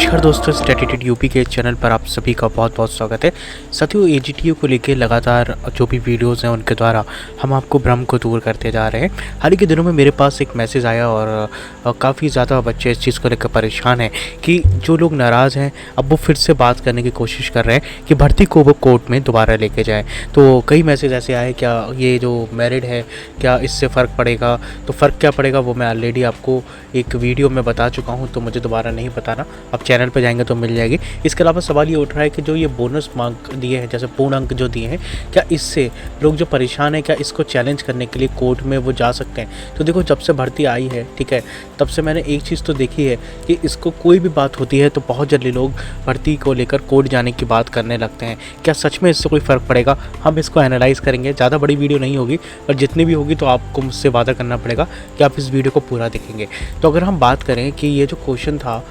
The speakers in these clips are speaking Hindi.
नमस्कार दोस्तों, स्टैटिस्टिक्स यूपी के चैनल पर आप सभी का बहुत बहुत स्वागत है। साथियों, एजीटीयू को लेकर लगातार जो भी वीडियोस हैं उनके द्वारा हम आपको भ्रम को दूर करते जा रहे हैं। हाल ही के दिनों में मेरे पास एक मैसेज आया और काफ़ी ज़्यादा बच्चे इस चीज़ को लेकर परेशान हैं कि जो लोग नाराज़ हैं अब वो फिर से बात करने की कोशिश कर रहे हैं कि भर्ती को वो कोर्ट में दोबारा लेके जाएँ। तो कई मैसेज ऐसे आए, क्या ये जो मैरिड है क्या इससे फ़र्क पड़ेगा? तो फ़र्क क्या पड़ेगा वो मैं ऑलरेडी आपको एक वीडियो में बता चुका हूँ, तो मुझे दोबारा नहीं बताना, आप चैनल पे जाएंगे तो मिल जाएगी। इसके अलावा सवाल ये उठ रहा है कि जो ये बोनस मार्क दिए हैं, जैसे पूर्ण अंक जो दिए हैं, क्या इससे लोग जो परेशान हैं क्या इसको चैलेंज करने के लिए कोर्ट में वो जा सकते हैं? तो देखो, जब से भर्ती आई है, ठीक है, तब से मैंने एक चीज़ तो देखी है कि इसको कोई भी बात होती है तो बहुत जल्दी लोग भर्ती को लेकर कोर्ट जाने की बात करने लगते हैं। क्या सच में इससे कोई फ़र्क पड़ेगा? हम इसको एनालाइज़ करेंगे। ज़्यादा बड़ी वीडियो नहीं होगी, और जितनी भी होगी तो आपको मुझसे वादा करना पड़ेगा कि आप इस वीडियो को पूरा देखेंगे। तो अगर हम बात करें कि ये जो क्वेश्चन था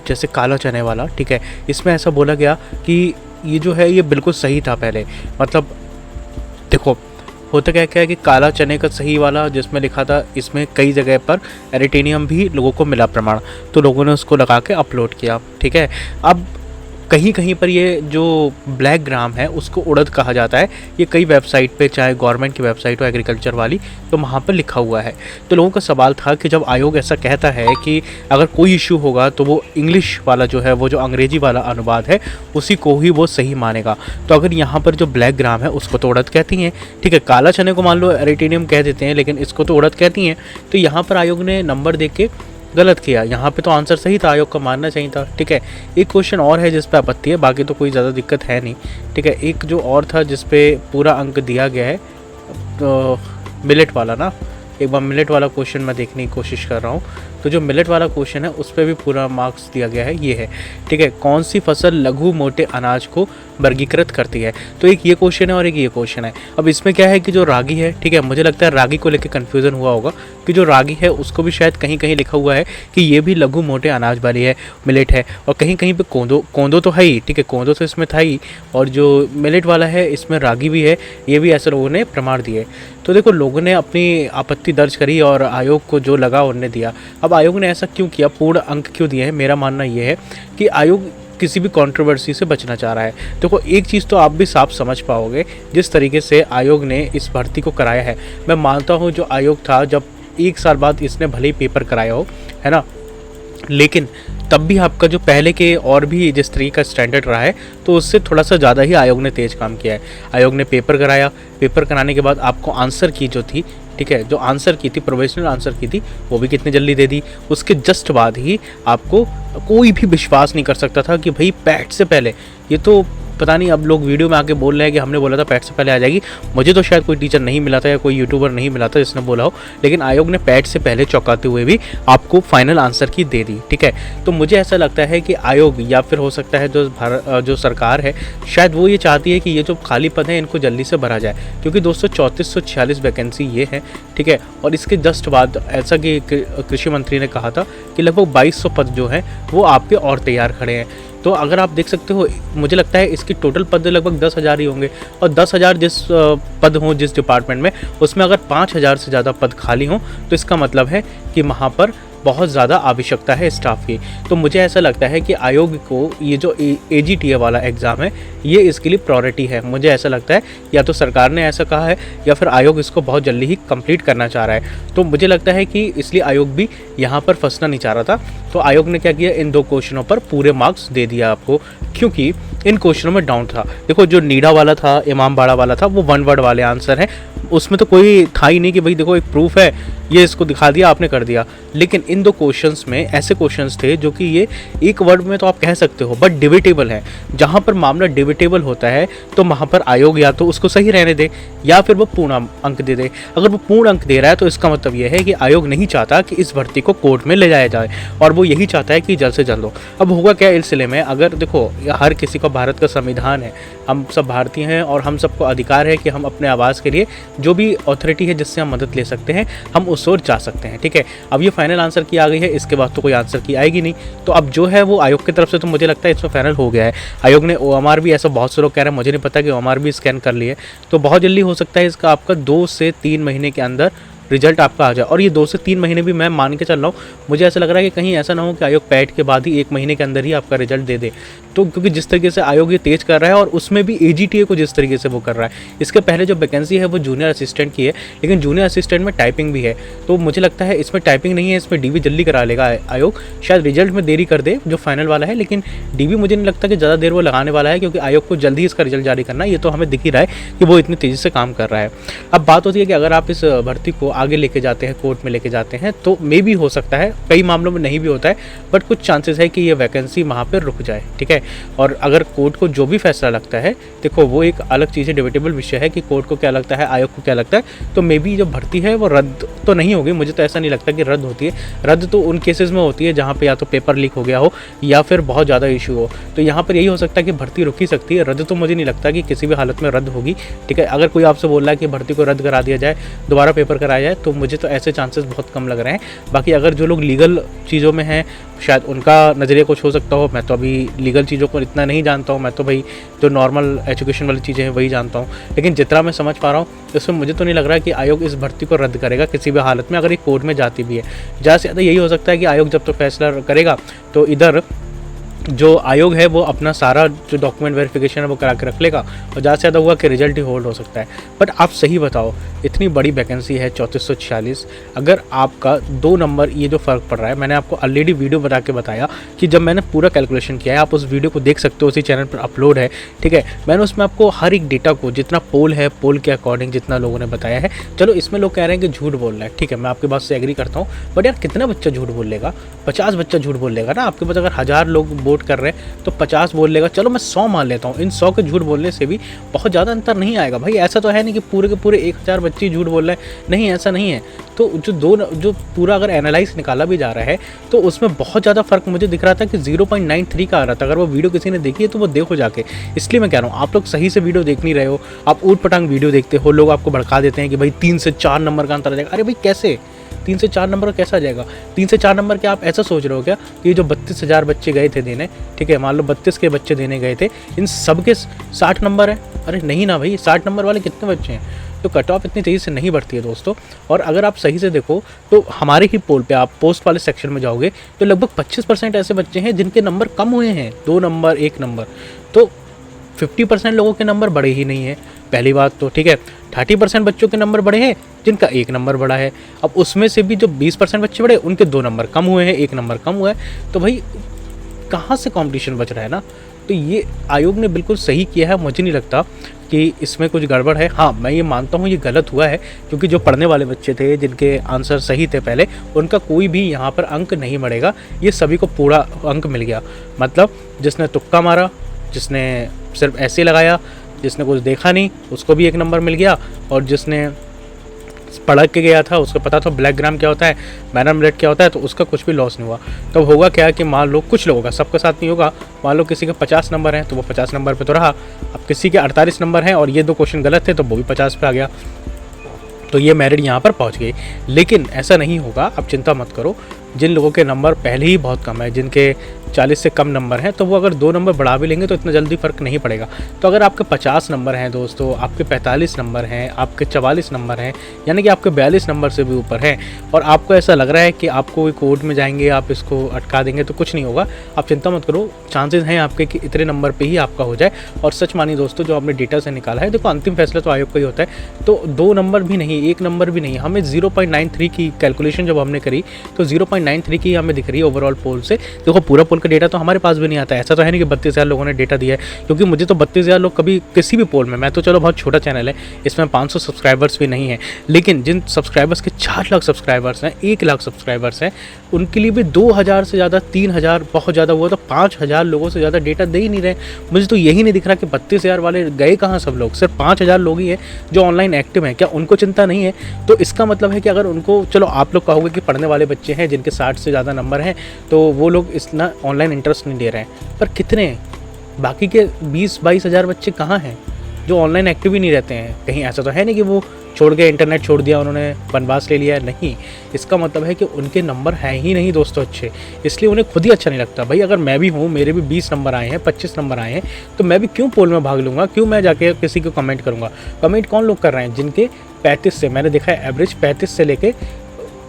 जैसे काला चने वाला, ठीक है, इसमें ऐसा बोला गया कि ये जो है ये बिल्कुल सही था पहले। मतलब देखो, होता क्या क्या है कि काला चने का सही वाला जिसमें लिखा था, इसमें कई जगह पर एरिटेनियम भी लोगों को मिला प्रमाण, तो लोगों ने उसको लगा के अपलोड किया, ठीक है। अब कहीं कहीं पर ये जो ब्लैक ग्राम है उसको उड़द कहा जाता है। ये कई वेबसाइट पे, चाहे गवर्नमेंट की वेबसाइट हो एग्रीकल्चर वाली, तो वहाँ पर लिखा हुआ है। तो लोगों का सवाल था कि जब आयोग ऐसा कहता है कि अगर कोई इशू होगा तो वो इंग्लिश वाला जो है, वो जो अंग्रेजी वाला अनुवाद है, उसी को ही वो सही मानेगा। तो अगर यहाँ पर जो ब्लैक ग्राम है उसको तो उड़द कहती हैं, ठीक है, काला चने को मान लो एरिटेनियम कह देते हैं, लेकिन इसको तो उड़द कहती हैं। तो यहाँ पर आयोग ने नंबर दे के गलत किया। यहाँ पे तो आंसर सही था, आयोग का मानना चाहिए था, ठीक है। एक क्वेश्चन और है जिस पे आपत्ति है, बाकी तो कोई ज़्यादा दिक्कत है नहीं, ठीक है। एक जो और था जिस पे पूरा अंक दिया गया है, तो मिलेट वाला ना, एक बार मिलेट वाला क्वेश्चन मैं देखने की कोशिश कर रहा हूँ। तो जो मिलेट वाला क्वेश्चन है उस पर भी पूरा मार्क्स दिया गया है, ये है, ठीक है। कौन सी फसल लघु मोटे अनाज को वर्गीकृत करती है? तो एक ये क्वेश्चन है और एक ये क्वेश्चन है। अब इसमें क्या है कि जो रागी है, ठीक है, मुझे लगता है रागी को लेकर कन्फ्यूज़न हुआ होगा कि जो रागी है उसको भी शायद कहीं कहीं लिखा हुआ है कि ये भी लघु मोटे अनाज वाली है, मिलेट है, और कहीं कहीं पे कोंदो तो है ही, ठीक है, कोंदो तो इसमें था ही, और जो मिलेट वाला है इसमें रागी भी है, ये भी ऐसे लोगों ने प्रमाण दिए। तो देखो, लोगों ने अपनी आपत्ति दर्ज करी और आयोग को जो लगा उन्होंने दिया। अब आयोग ने ऐसा क्यों किया, पूर्ण अंक क्यों दिए हैं? मेरा मानना ये है कि आयोग किसी भी कंट्रोवर्सी से बचना चाह रहा है। देखो, एक चीज़ तो आप भी साफ समझ पाओगे, जिस तरीके से आयोग ने इस भर्ती को कराया है। मैं मानता हूँ जो आयोग था, जब 1 साल बाद इसने भले ही पेपर कराया हो, है ना, लेकिन तब भी आपका जो पहले के और भी जिस तरीके का स्टैंडर्ड रहा है, तो उससे थोड़ा सा ज़्यादा ही आयोग ने तेज़ काम किया है। आयोग ने पेपर कराया, पेपर कराने के बाद आपको आंसर की जो थी, ठीक है, जो आंसर की थी, प्रोफेशनल आंसर की थी, वो भी कितनी जल्दी दे दी। उसके जस्ट बाद ही आपको कोई भी विश्वास नहीं कर सकता था कि भाई पैट से पहले, ये तो पता नहीं, अब लोग वीडियो में आके बोल रहे हैं कि हमने बोला था पैट से पहले आ जाएगी। मुझे तो शायद कोई टीचर नहीं मिला था या कोई यूट्यूबर नहीं मिला था जिसने बोला हो, लेकिन आयोग ने पैट से पहले चौंकाते हुए भी आपको फाइनल आंसर की दे दी, ठीक है। तो मुझे ऐसा लगता है कि आयोग, या फिर हो सकता है जो सरकार है, शायद वो ये चाहती है कि ये जो खाली पद हैं इनको जल्दी से भरा जाए, क्योंकि दोस्तों 3446 वैकेंसी ये है, ठीक है। और इसके जस्ट बाद ऐसा कि कृषि मंत्री ने कहा था कि लगभग 2200 पद जो हैं वो आपके और तैयार खड़े हैं। तो अगर आप देख सकते हो, मुझे लगता है इसकी टोटल पद लगभग 10,000 ही होंगे, और 10,000 जिस पद हों जिस डिपार्टमेंट में, उसमें अगर 5,000 से ज़्यादा पद खाली हों, तो इसका मतलब है कि वहाँ पर बहुत ज़्यादा आवश्यकता है स्टाफ की। तो मुझे ऐसा लगता है कि आयोग को ये जो AGTA वाला एग्ज़ाम है, ये इसके लिए प्रायोरिटी है। मुझे ऐसा लगता है या तो सरकार ने ऐसा कहा है या फिर आयोग इसको बहुत जल्दी ही कंप्लीट करना चाह रहा है। तो मुझे लगता है कि इसलिए आयोग भी यहाँ पर फंसना नहीं चाह रहा था। तो आयोग ने क्या किया, इन 2 क्वेश्चनों पर पूरे मार्क्स दे दिया आपको, क्योंकि इन क्वेश्चनों में डाउन था। देखो, जो नीडा वाला था, इमामबाड़ा वाला था, वो 1 वर्ड वाले आंसर हैं, उसमें तो कोई था ही नहीं कि भाई देखो एक प्रूफ है, ये इसको दिखा दिया आपने कर दिया। लेकिन इन 2 क्वेश्चंस में ऐसे क्वेश्चंस थे जो कि ये 1 वर्ड में तो आप कह सकते हो, बट डिबेटेबल है। जहाँ पर मामला डिबेटेबल होता है तो वहाँ पर आयोग या तो उसको सही रहने दे या फिर वो पूर्ण अंक दे दे। अगर वो पूर्ण अंक दे रहा है तो इसका मतलब ये है कि आयोग नहीं चाहता कि इस भर्ती को कोर्ट में ले जाया जाए, और वो यही चाहता है कि जल्द से जल्द हो। अब होगा क्या इस सिलसिले में, अगर देखो, हर किसी का भारत का संविधान है, हम सब भारतीय हैं और हम सबको अधिकार है कि हम अपने आवाज़ के लिए जो भी अथॉरिटी है जिससे हम मदद ले सकते हैं, हम उस ओर जा सकते हैं, ठीक है। अब ये फाइनल आंसर की आ गई है, इसके बाद तो कोई आंसर की आएगी नहीं। तो अब जो है वो आयोग की तरफ से, तो मुझे लगता है इसमें फाइनल हो गया है। आयोग ने OMR भी, ऐसा बहुत से लोग कह रहे हैं, मुझे नहीं पता कि OMR भी स्कैन कर लिए, तो बहुत जल्दी हो सकता है इसका आपका 2 से 3 महीने के अंदर रिजल्ट आपका आ जाए। और ये 2 से 3 महीने भी मैं मान के चल रहा हूँ, मुझे ऐसा लग रहा है कि कहीं ऐसा ना हो कि आयोग पैड के बाद ही 1 महीने के अंदर ही आपका रिजल्ट दे दे। तो क्योंकि जिस तरीके से आयोग ये तेज़ कर रहा है और उसमें भी AGTA को जिस तरीके से वो कर रहा है, इसके पहले जो वैकेंसी है वो जूनियर असिस्टेंट की है, लेकिन जूनियर असिस्टेंट में टाइपिंग भी है। तो मुझे लगता है इसमें टाइपिंग नहीं है, इसमें DV जल्दी करा लेगा आयोग। शायद रिजल्ट में देरी कर दे जो फाइनल वाला है, लेकिन DV मुझे नहीं लगता कि ज़्यादा देर वो लगाने वाला है, क्योंकि आयोग को जल्दी इसका रिजल्ट जारी करना है। ये तो हमें दिख ही रहा है कि वो इतनी तेज़ी से काम कर रहा है। अब बात होती है कि अगर आप इस भर्ती को आगे लेके जाते हैं, कोर्ट में लेके जाते हैं, तो मे भी हो सकता है, कई मामलों में नहीं भी होता है, बट कुछ चांसेस है कि ये वैकेंसी वहाँ पर रुक जाए। ठीक है, और अगर कोर्ट को जो भी फैसला लगता है, देखो वो एक अलग चीज़ है, डिबेटेबल विषय है कि कोर्ट को क्या लगता है, आयोग को क्या लगता है, तो मे बी जो भर्ती है वो रद्द तो नहीं होगी। मुझे तो ऐसा नहीं लगता कि रद्द होती है। रद्द तो उन केसेस में होती है जहाँ पे या तो पेपर लीक हो गया हो या फिर बहुत ज़्यादा इशू हो, तो यहाँ पर यही हो सकता है कि भर्ती रुक ही सकती है। रद्द तो मुझे नहीं लगता कि किसी भी हालत में रद्द होगी। ठीक है, अगर कोई आपसे बोल रहा है कि भर्ती को रद्द करा दिया जाए, दोबारा पेपर कराया जाए, तो मुझे तो ऐसे चांसेस बहुत कम लग रहे हैं। बाकी अगर जो लोग लीगल चीज़ों में हैं, शायद उनका नज़रिया कुछ हो सकता हो। मैं तो अभी लीगल चीज़ों को इतना नहीं जानता हूँ, मैं तो भाई जो नॉर्मल एजुकेशन वाली चीज़ें हैं वही जानता हूँ। लेकिन जितना मैं समझ पा रहा हूँ, इसमें मुझे तो नहीं लग रहा है कि आयोग इस भर्ती को रद्द करेगा किसी भी हालत में, अगर ये कोर्ट में जाती भी है। ज़्यादा से ज़्यादा यही हो सकता है कि आयोग जब तो फैसला करेगा, तो इधर जो आयोग है वो अपना सारा जो डॉक्यूमेंट वेरिफिकेशन है वो करा के रख लेगा, और ज़्यादा से ज़्यादा हुआ कि रिजल्ट ही होल्ड हो सकता है। बट आप सही बताओ, इतनी बड़ी वैकेंसी है 3446, अगर आपका 2 नंबर ये जो फ़र्क पड़ रहा है, मैंने आपको ऑलरेडी वीडियो बता के बताया कि जब मैंने पूरा कैलकुलेशन किया है, आप उस वीडियो को देख सकते हो, उसी चैनल पर अपलोड है। ठीक है, मैंने उसमें आपको हर एक डेटा को, जितना पोल है, पोल के अकॉर्डिंग जितना लोगों ने बताया है। चलो इसमें लोग कह रहे हैं कि झूठ बोल रहा है, ठीक है, मैं आपकी बात से एग्री करता हूँ, बट यार कितना बच्चा झूठ बोल लेगा? 50 बच्चा झूठ बोल लेगा ना। आपके पास अगर 1000 लोग वोट कर रहे हैं तो 50 बोल लेगा, चलो मैं 100 मान लेता हूँ। इन 100 के झूठ बोलने से भी बहुत ज़्यादा अंतर नहीं आएगा भाई। ऐसा तो है नहीं कि पूरे के पूरे 1000 बच्चे झूठ बोल रहे हैं, नहीं, ऐसा नहीं है। तो जो पूरा अगर एनालाइज निकाला भी जा रहा है, तो उसमें बहुत ज़्यादा फ़र्क मुझे दिख रहा था कि 0.93 का आ रहा था। अगर वो वीडियो किसी ने देखी है तो वो देखो जाके। इसलिए मैं कह रहा हूँ, आप लोग सही से वीडियो देख नहीं रहे हो, आप ऊट पटांग वीडियो देखते हो। लोग आपको भड़का देते हैं कि भाई 3 से 4 नंबर का अंतर आ जाएगा। अरे भाई कैसे 3 से 4 नंबर कैसा आ जाएगा? 3 से 4 नंबर क्या आप ऐसा सोच रहे हो क्या कि ये जो 32,000 बच्चे गए थे देने, ठीक है, मान लो 32 के बच्चे देने गए थे, इन सब के 60 नंबर है? अरे नहीं ना भाई, 60 नंबर वाले कितने बच्चे हैं? तो कट ऑफ इतनी तेज़ी से नहीं बढ़ती है दोस्तों। और अगर आप सही से देखो तो हमारे ही पोल पे आप पोस्ट वाले सेक्शन में जाओगे तो लगभग 25% ऐसे बच्चे हैं जिनके नंबर कम हुए हैं, 2 नंबर 1 नंबर। तो 50% लोगों के नंबर बढ़े ही नहीं है, पहली बात तो। ठीक है, 30% बच्चों के नंबर बढ़े हैं जिनका 1 नंबर बढ़ा है। अब उसमें से भी जो 20% बच्चे बढ़े उनके 2 नंबर कम हुए हैं, 1 नंबर कम हुआ है। तो भाई कहाँ से कंपटीशन बच रहा है ना। तो ये आयोग ने बिल्कुल सही किया है, मुझे नहीं लगता कि इसमें कुछ गड़बड़ है। हाँ, मैं ये मानता हूँ ये गलत हुआ है, क्योंकि जो पढ़ने वाले बच्चे थे जिनके आंसर सही थे पहले, उनका कोई भी यहाँ पर अंक नहीं बढ़ेगा। ये सभी को पूरा अंक मिल गया। मतलब जिसने तुक्का मारा, जिसने सिर्फ ऐसे लगाया, जिसने कुछ देखा नहीं, उसको भी 1 नंबर मिल गया, और जिसने पढ़ के गया था, उसको पता था ब्लैक ग्राम क्या होता है, मैनम रेट क्या होता है, तो उसका कुछ भी लॉस नहीं हुआ। तब तो होगा क्या कि मान लो कुछ लोगों का, सबके साथ नहीं होगा, मान लो किसी के 50 नंबर हैं तो वो 50 नंबर पे तो रहा। अब किसी के 48 नंबर हैं और ये 2 क्वेश्चन गलत थे तो वो भी 50 पे आ गया, तो ये मेरिट यहाँ पर पहुँच गई। लेकिन ऐसा नहीं होगा, आप चिंता मत करो। जिन लोगों के नंबर पहले ही बहुत कम है, जिनके 40 से कम नंबर हैं, तो वो अगर 2 नंबर बढ़ा भी लेंगे तो इतना जल्दी फ़र्क नहीं पड़ेगा। तो अगर आपके 50 नंबर हैं दोस्तों, आपके 45 नंबर हैं, आपके 44 नंबर हैं, यानी कि आपके 42 नंबर से भी ऊपर हैं, और आपको ऐसा लग रहा है कि आपको कोर्ट में जाएंगे, आप इसको अटका देंगे, तो कुछ नहीं होगा। आप चिंता मत करो, चांसेस हैं आपके कि इतने नंबर पर ही आपका हो जाए। और सच मानिए दोस्तों, जो आपने डेटा से निकाला है, देखो अंतिम फैसला तो आयोग का ही होता है। तो 2 नंबर भी नहीं, 1 नंबर भी नहीं, हमें 0.93 की कैलकुलेशन जब हमने करी तो 0.93 की हमें दिख रही है ओवरऑल पोल से। देखो पूरा पोल का डेटा तो हमारे पास भी नहीं आता है, ऐसा तो है नहीं कि 32,000 लोगों ने डेटा दिया है, क्योंकि मुझे तो 32,000 लोग कभी किसी भी पोल में, मैं तो चलो बहुत छोटा चैनल है, इसमें 500 सब्सक्राइबर्स भी नहीं है, लेकिन जिन सब्सक्राइबर्स के 4 लाख सब्सक्राइबर्स हैं, 1 लाख सब्सक्राइबर्स हैं, उनके लिए भी 2,000 से ज़्यादा, 3,000 बहुत ज़्यादा हुआ, तो 5,000 लोगों से ज़्यादा डेटा दे ही नहीं रहे। मुझे तो यही नहीं दिख रहा कि 32,000 वाले गए कहाँ सब लोग। सिर्फ 5,000 लोग ही हैं जो ऑनलाइन एक्टिव हैं, क्या उनको चिंता नहीं है? तो इसका मतलब है कि अगर उनको, चलो आप लोग कहोगे कि पढ़ने वाले बच्चे हैं जिनके 60 से ज़्यादा नंबर हैं, तो वो लोग इतना ऑनलाइन इंटरेस्ट नहीं ले रहे हैं, पर कितने बाकी के 20-22 हज़ार बच्चे कहाँ हैं जो ऑनलाइन एक्टिव ही नहीं रहते हैं? कहीं ऐसा तो है नहीं कि वो छोड़ गए, इंटरनेट छोड़ दिया, उन्होंने वनवास ले लिया, नहीं। इसका मतलब है कि उनके नंबर हैं ही नहीं दोस्तों अच्छे, इसलिए उन्हें खुद ही अच्छा नहीं लगता। भाई अगर मैं भी हूँ, मेरे भी 20 नंबर आए हैं, 25 नंबर आए हैं, तो मैं भी क्यों पोल में भाग लूँगा? क्यों मैं जाके किसी को कमेंट करूँगा? कमेंट कौन लोग कर रहे हैं? जिनके 35 से, मैंने देखा है एवरेज 35 से लेके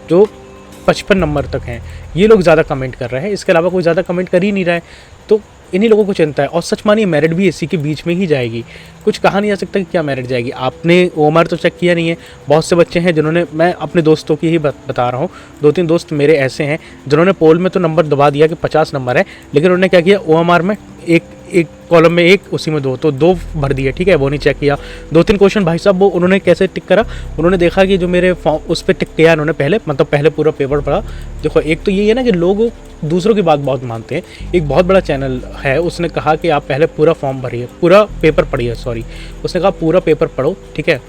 जो 55 नंबर तक हैं, ये लोग ज़्यादा कमेंट कर रहे हैं। इसके अलावा कोई ज़्यादा कमेंट कर ही नहीं रहा है, तो इन्हीं लोगों को चिंता है। और सच मानिए मेरिट भी इसी के बीच में ही जाएगी, कुछ कहा नहीं जा सकता कि क्या मेरिट जाएगी। आपने ओएमआर तो चेक किया नहीं है, बहुत से बच्चे हैं जिन्होंने, मैं अपने दोस्तों की ही बता रहा हूँ, 2-3 दोस्त मेरे ऐसे हैं जिन्होंने पोल में तो नंबर दबा दिया कि 50 नंबर है, लेकिन उन्होंने क्या किया, ओएमआर में एक कॉलम में 1, उसी में 2, तो 2 भर दिए, ठीक है, वो नहीं चेक किया। 2-3 क्वेश्चन भाई साहब वो उन्होंने कैसे टिक करा, उन्होंने देखा कि जो मेरे फॉर्म उस पर टिक किया उन्होंने पहले, मतलब पहले पूरा पेपर पढ़ा। देखो एक तो ये है ना कि लोग दूसरों की बात बहुत मानते हैं। एक बहुत बड़ा चैनल है, उसने कहा कि आप पहले पूरा फॉर्म भरिए, पूरा पेपर पढ़िए, सॉरी उसने कहा पूरा पेपर पढ़ो, ठीक है,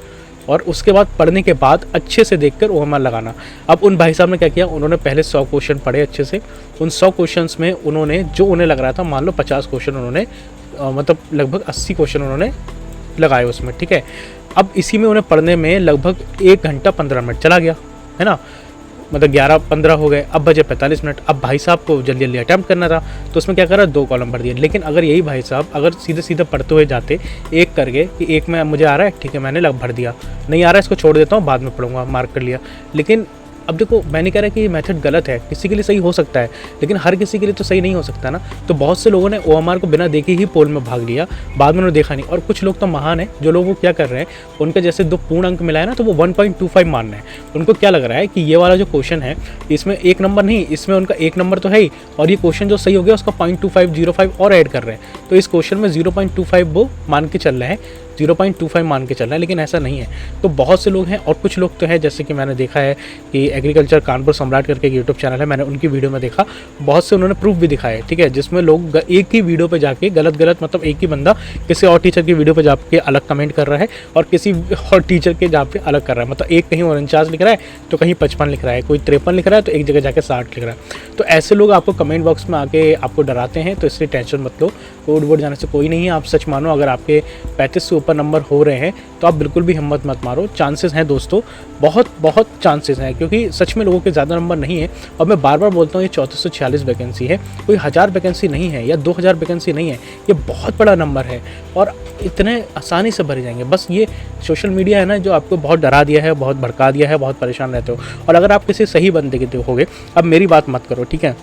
और उसके बाद पढ़ने के बाद अच्छे से देखकर ओएमआर लगाना। अब उन भाई साहब ने क्या किया, उन्होंने पहले 100 क्वेश्चन पढ़े अच्छे से। उन 100 क्वेश्चन्स में उन्होंने जो उन्हें लग रहा था, मान लो 50 क्वेश्चन उन्होंने मतलब लगभग 80 क्वेश्चन उन्होंने लगाए उसमें, ठीक है। अब इसी में उन्हें पढ़ने में लगभग 1 घंटा 15 मिनट चला गया, है ना, मतलब 11-15 हो गए, अब बचे 45 मिनट। अब भाई साहब को जल्दी जल्दी अटैम्प्ट करना था, तो उसमें क्या करा, 2 कॉलम भर दिए। लेकिन अगर यही भाई साहब अगर सीधे सीधे पढ़ते हुए जाते, एक करके कि एक में मुझे आ रहा है, ठीक है मैंने भर दिया, नहीं आ रहा है इसको छोड़ देता हूँ, बाद में पढ़ूंगा, मार्क कर लिया। लेकिन अब देखो मैं नहीं कह रहा कि ये मेथड गलत है, किसी के लिए सही हो सकता है, लेकिन हर किसी के लिए तो सही नहीं हो सकता ना। तो बहुत से लोगों ने ओएमआर को बिना देखे ही पोल में भाग लिया, बाद में उन्होंने देखा नहीं। और कुछ लोग तो महान है, जो लोग वो क्या कर रहे हैं, उनका जैसे 2 पूर्ण अंक मिला है ना, तो वो 1.25 मान रहे हैं। उनको क्या लग रहा है कि ये वाला जो क्वेश्चन है इसमें 1 नंबर नहीं, इसमें उनका 1 नंबर तो है ही, और ये क्वेश्चन जो सही हो गया उसका 0.2505 और ऐड कर रहे हैं, तो इस क्वेश्चन में 0.25 वो मान के चल रहे हैं, 0.25 मान के चल रहा है, लेकिन ऐसा नहीं है। तो बहुत से लोग हैं, और कुछ लोग तो हैं जैसे कि मैंने देखा है कि एग्रीकल्चर कानपुर सम्राट करके एक यूट्यूब चैनल है, मैंने उनकी वीडियो में देखा, बहुत से उन्होंने प्रूफ भी दिखाए, ठीक है, जिसमें लोग एक ही वीडियो पे जाके गलत मतलब एक ही बंदा किसी और टीचर की वीडियो पे जाके अलग कमेंट कर रहा है और किसी और टीचर के जा पे अलग कर रहा है। मतलब एक कहीं 49 लिख रहा है तो कहीं 55 लिख रहा है, कोई 53 लिख रहा है तो एक जगह जाके 60 लिख रहा है। तो ऐसे लोग आपको कमेंट बॉक्स में आके आपको डराते हैं, तो इसलिए टेंशन मत लो, कोड वोड जाने से कोई नहीं है। आप सच मानो, अगर आपके 35 से ऊपर नंबर हो रहे हैं तो आप बिल्कुल भी हिम्मत मत मारो, चांसेस हैं दोस्तों, बहुत चांसेस हैं, क्योंकि सच में लोगों के ज़्यादा नंबर नहीं है। और मैं बार बार बोलता हूँ ये 3446 वैकेंसी है, कोई 1000 वैकेंसी नहीं है या 2000 वैकेंसी नहीं है, ये बहुत बड़ा नंबर है और इतने आसानी से भरे जाएंगे। बस ये सोशल मीडिया है ना जो आपको बहुत डरा दिया है, बहुत भड़का दिया है, बहुत परेशान रहते हो। और अगर आप किसी सही बंदे के देखोगे, अब मेरी बात मत करो, ठीक है,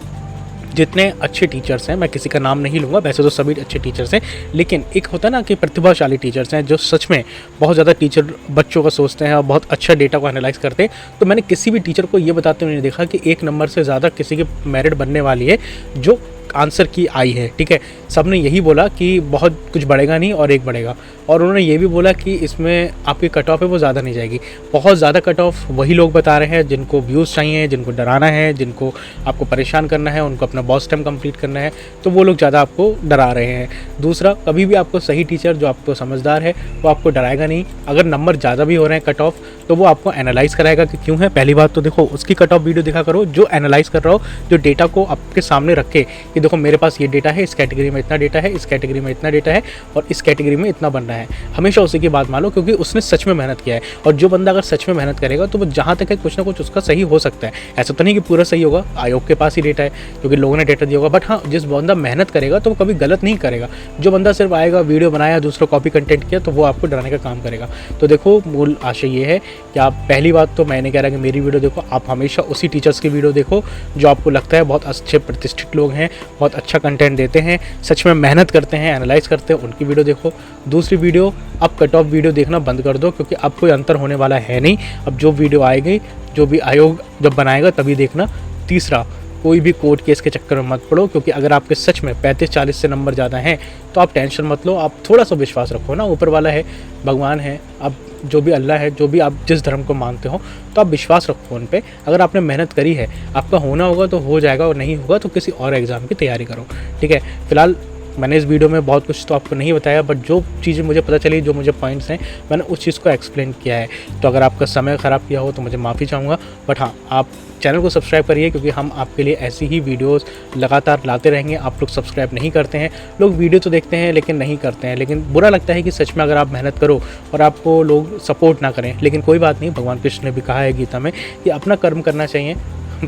जितने अच्छे टीचर्स हैं, मैं किसी का नाम नहीं लूँगा, वैसे तो सभी अच्छे टीचर्स हैं, लेकिन एक होता है ना कि प्रतिभाशाली टीचर्स हैं जो सच में बहुत ज़्यादा टीचर बच्चों का सोचते हैं और बहुत अच्छा डेटा को एनालाइज करते हैं। तो मैंने किसी भी टीचर को ये बताते हुए नहीं देखा कि 1 नंबर से ज़्यादा किसी की मेरिट बनने वाली है जो आंसर की आई है, ठीक है। सब ने यही बोला कि बहुत कुछ बढ़ेगा नहीं और 1 बढ़ेगा, और उन्होंने ये भी बोला कि इसमें आपकी कट ऑफ है वो ज़्यादा नहीं जाएगी। बहुत ज़्यादा कट ऑफ वही लोग बता रहे हैं जिनको व्यूज़ चाहिए, जिनको डराना है, जिनको आपको परेशान करना है, उनको अपना बॉस टाइम कंप्लीट करना है, तो वो लोग ज़्यादा आपको डरा रहे हैं। दूसरा, कभी भी आपको सही टीचर जो आपको समझदार है वो आपको डराएगा नहीं। अगर नंबर ज़्यादा भी हो रहे हैं कट ऑफ, तो वो आपको एनालाइज़ कराएगा कि क्यों है। पहली बात तो देखो उसकी कट ऑफ वीडियो दिखा करो जो एनालाइज़ कर रहा हो, जो डेटा को आपके सामने रखे कि देखो मेरे पास ये डेटा है, इस कैटेगरी में इतना डेटा है, इस कैटेगरी में इतना डेटा है और इस कैटेगरी में इतना बनना है। हमेशा उसी की बात मान लो, क्योंकि उसने सच में मेहनत किया है। और जो बंदा अगर सच में मेहनत करेगा तो वो जहाँ तक है कुछ ना कुछ उसका सही हो सकता है। ऐसा तो नहीं कि पूरा सही होगा, आयोग के पास ही डेटा है क्योंकि लोगों ने डेटा दिया होगा, बट हाँ जिस बंदा मेहनत करेगा तो वो कभी गलत नहीं करेगा। जो बंदा सिर्फ आएगा, वीडियो बनाया, दूसरों कॉपी कंटेंट किया, तो वो आपको डराने का काम करेगा। तो देखो मूल आशय ये है कि आप, पहली बात तो मैंने कह रहा कि मेरी वीडियो देखो, आप हमेशा उसी टीचर्स की वीडियो देखो जो आपको लगता है बहुत अच्छे प्रतिष्ठित लोग हैं, बहुत अच्छा कंटेंट देते हैं, सच में मेहनत करते हैं, एनालाइज करते हैं, उनकी वीडियो देखो। दूसरी वीडियो, अब कट ऑफ वीडियो देखना बंद कर दो, क्योंकि अब कोई अंतर होने वाला है नहीं। अब जो वीडियो आएगी, जो भी आयोग जब बनाएगा तभी देखना। तीसरा, कोई भी कोर्ट केस के चक्कर में मत पड़ो, क्योंकि अगर आपके सच में 35-40 से नंबर ज़्यादा हैं तो आप टेंशन मत लो। आप थोड़ा सा विश्वास रखो ना, ऊपर वाला है, भगवान है, अब जो भी अल्लाह है, जो भी आप जिस धर्म को मानते हो, तो आप विश्वास रखो उन पे। अगर आपने मेहनत करी है, आपका होना होगा तो हो जाएगा, और नहीं होगा तो किसी और एग्ज़ाम की तैयारी करो, ठीक है। फिलहाल मैंने इस वीडियो में बहुत कुछ तो आपको नहीं बताया, बट जो चीज़ें मुझे पता चली, जो मुझे पॉइंट्स हैं, मैंने उस चीज़ को एक्सप्लेन किया है। तो अगर आपका समय ख़राब किया हो तो मुझे माफ़ी चाहूँगा, बट हाँ आप चैनल को सब्सक्राइब करिए, क्योंकि हम आपके लिए ऐसी ही वीडियोस लगातार लाते रहेंगे। आप लोग सब्सक्राइब नहीं करते हैं, लोग वीडियो तो देखते हैं लेकिन नहीं करते हैं। लेकिन बुरा लगता है कि सच में अगर आप मेहनत करो और आपको लोग सपोर्ट ना करें, लेकिन कोई बात नहीं, भगवान कृष्ण ने भी कहा है गीता में कि अपना कर्म करना चाहिए,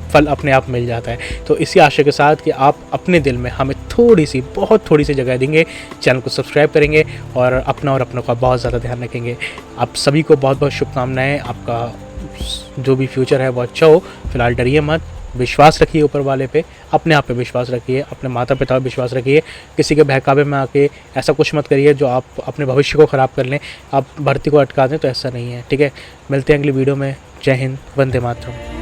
फल अपने आप मिल जाता है। तो इसी आशा के साथ कि आप अपने दिल में हमें बहुत थोड़ी सी जगह देंगे, चैनल को सब्सक्राइब करेंगे और अपनों का बहुत ज़्यादा ध्यान रखेंगे। आप सभी को बहुत बहुत शुभकामनाएँ। आपका जो भी फ्यूचर है वो अच्छा हो। फिलहाल डरिए मत, विश्वास रखिए ऊपर वाले पे, अपने आप पे विश्वास रखिए, अपने माता पिता पे विश्वास रखिए। किसी के बहकावे में आके ऐसा कुछ मत करिए जो आप अपने भविष्य को ख़राब कर लें, आप भर्ती को अटका दें, तो ऐसा नहीं है। ठीक है, मिलते हैं अगली वीडियो में। जय हिंद, वंदे मातरम।